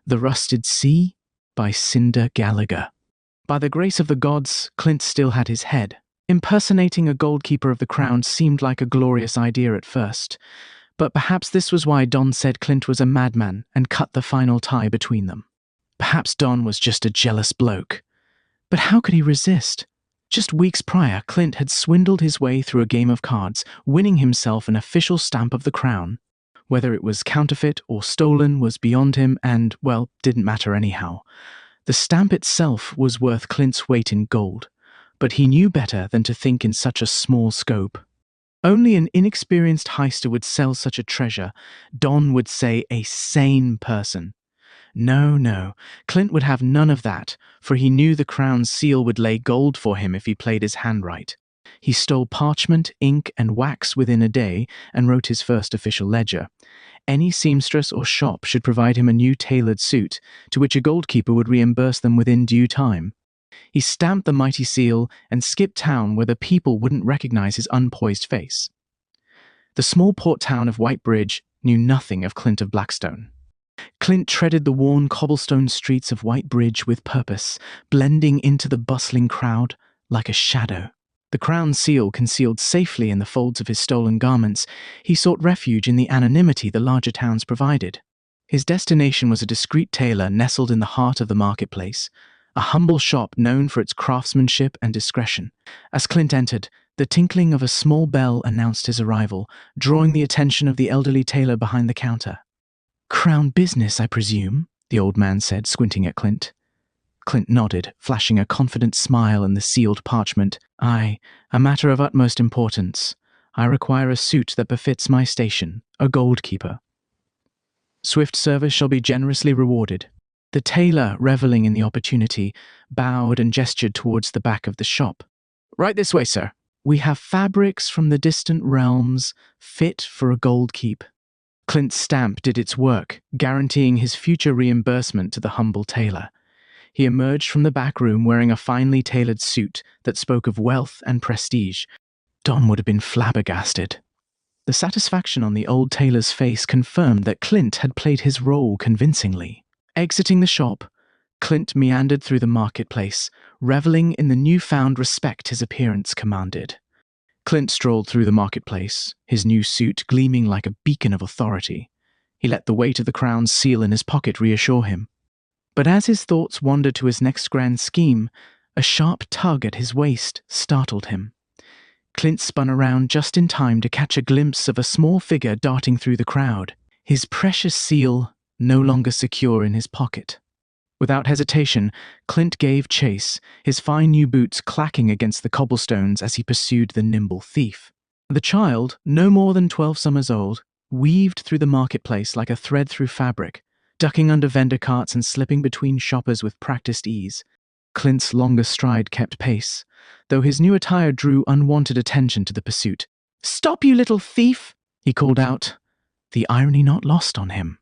The Rusted Sea by Cinder Gallagher. By the grace of the gods, Clint still had his head. Impersonating a goldkeeper of the crown seemed like a glorious idea at first, but perhaps this was why Don said Clint was a madman and cut the final tie between them. Perhaps Don was just a jealous bloke. But how could he resist? Just weeks prior, Clint had swindled his way through a game of cards, winning himself an official stamp of the crown. Whether it was counterfeit or stolen was beyond him and, well, didn't matter anyhow. The stamp itself was worth Clint's weight in gold, but he knew better than to think in such a small scope. Only an inexperienced heister would sell such a treasure. Don would say a sane person. No, Clint would have none of that, for he knew the crown's seal would lay gold for him if he played his hand right. He stole parchment, ink, and wax within a day and wrote his first official ledger. Any seamstress or shop should provide him a new tailored suit, to which a goldkeeper would reimburse them within due time. He stamped the mighty seal and skipped town where the people wouldn't recognize his unpoised face. The small port town of White Bridge knew nothing of Clint of Blackstone. Clint treaded the worn cobblestone streets of White Bridge with purpose, blending into the bustling crowd like a shadow. The crown seal concealed safely in the folds of his stolen garments, he sought refuge in the anonymity the larger towns provided. His destination was a discreet tailor nestled in the heart of the marketplace, a humble shop known for its craftsmanship and discretion. As Clint entered, the tinkling of a small bell announced his arrival, drawing the attention of the elderly tailor behind the counter. "Crown business, I presume?" the old man said, squinting at Clint. Clint nodded, flashing a confident smile in the sealed parchment. "Aye, a matter of utmost importance. I require a suit that befits my station, a goldkeeper. Swift service shall be generously rewarded." The tailor, reveling in the opportunity, bowed and gestured towards the back of the shop. "Right this way, sir. We have fabrics from the distant realms, fit for a gold keep." Clint's stamp did its work, guaranteeing his future reimbursement to the humble tailor. He emerged from the back room wearing a finely tailored suit that spoke of wealth and prestige. Don would have been flabbergasted. The satisfaction on the old tailor's face confirmed that Clint had played his role convincingly. Exiting the shop, Clint meandered through the marketplace, reveling in the newfound respect his appearance commanded. Clint strolled through the marketplace, his new suit gleaming like a beacon of authority. He let the weight of the crown's seal in his pocket reassure him. But as his thoughts wandered to his next grand scheme, a sharp tug at his waist startled him. Clint spun around just in time to catch a glimpse of a small figure darting through the crowd, his precious seal no longer secure in his pocket. Without hesitation, Clint gave chase, his fine new boots clacking against the cobblestones as he pursued the nimble thief. The child, no more than 12 summers old, weaved through the marketplace like a thread through fabric, ducking under vendor carts and slipping between shoppers with practiced ease. Clint's longer stride kept pace, though his new attire drew unwanted attention to the pursuit. "Stop, you little thief!" he called out, the irony not lost on him.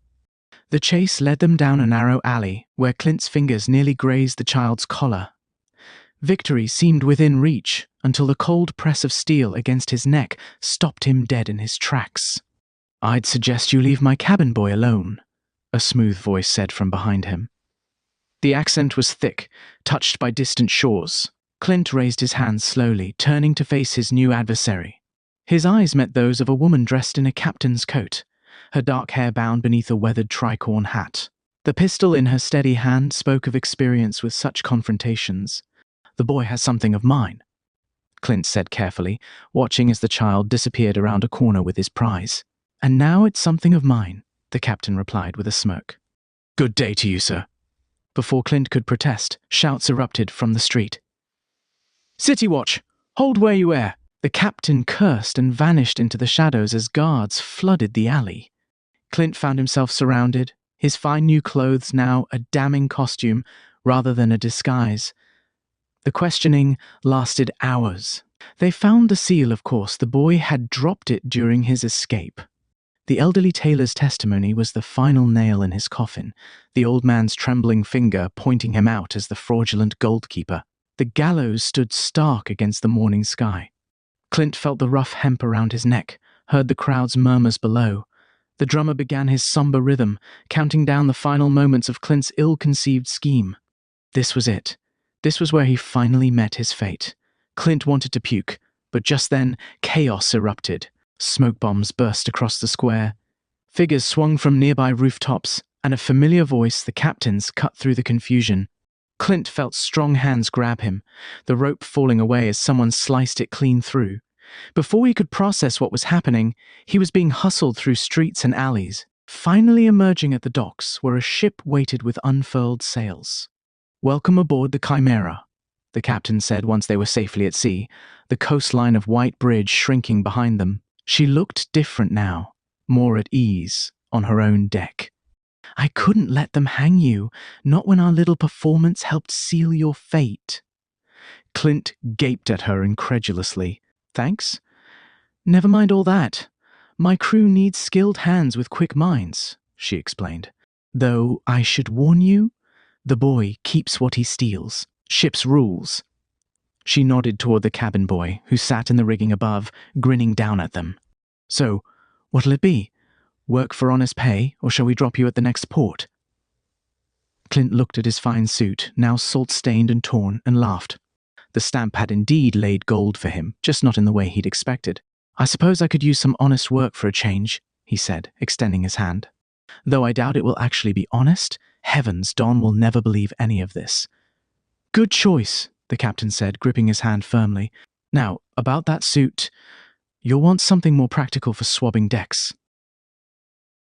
The chase led them down a narrow alley where Clint's fingers nearly grazed the child's collar. Victory seemed within reach until the cold press of steel against his neck stopped him dead in his tracks. "I'd suggest you leave my cabin boy alone," a smooth voice said from behind him. The accent was thick, touched by distant shores. Clint raised his hands slowly, turning to face his new adversary. His eyes met those of a woman dressed in a captain's coat, her dark hair bound beneath a weathered tricorn hat. The pistol in her steady hand spoke of experience with such confrontations. "The boy has something of mine," Clint said carefully, watching as the child disappeared around a corner with his prize. "And now it's something of mine," the captain replied with a smirk. "Good day to you, sir." Before Clint could protest, shouts erupted from the street. "City Watch! Hold where you are!" The captain cursed and vanished into the shadows as guards flooded the alley. Clint found himself surrounded, his fine new clothes now a damning costume rather than a disguise. The questioning lasted hours. They found the seal, of course. The boy had dropped it during his escape. The elderly tailor's testimony was the final nail in his coffin, the old man's trembling finger pointing him out as the fraudulent goldkeeper. The gallows stood stark against the morning sky. Clint felt the rough hemp around his neck, heard the crowd's murmurs below. The drummer began his somber rhythm, counting down the final moments of Clint's ill-conceived scheme. This was it. This was where he finally met his fate. Clint wanted to puke, but just then, chaos erupted. Smoke bombs burst across the square. Figures swung from nearby rooftops, and a familiar voice, the captain's, cut through the confusion. Clint felt strong hands grab him, the rope falling away as someone sliced it clean through. Before he could process what was happening, he was being hustled through streets and alleys, finally emerging at the docks where a ship waited with unfurled sails. "Welcome aboard the Chimera," the captain said once they were safely at sea, the coastline of White Bridge shrinking behind them. She looked different now, more at ease, on her own deck. "I couldn't let them hang you, not when our little performance helped seal your fate." Clint gaped at her incredulously. "Thanks? Never mind all that. My crew needs skilled hands with quick minds," she explained. "Though I should warn you, the boy keeps what he steals. Ship's rules." She nodded toward the cabin boy, who sat in the rigging above, grinning down at them. "So, what'll it be? Work for honest pay, or shall we drop you at the next port?" Clint looked at his fine suit, now salt-stained and torn, and laughed. The stamp had indeed laid gold for him, just not in the way he'd expected. "I suppose I could use some honest work for a change," he said, extending his hand. "Though I doubt it will actually be honest. Heavens, Don will never believe any of this." "Good choice," the captain said, gripping his hand firmly. "Now, about that suit, you'll want something more practical for swabbing decks."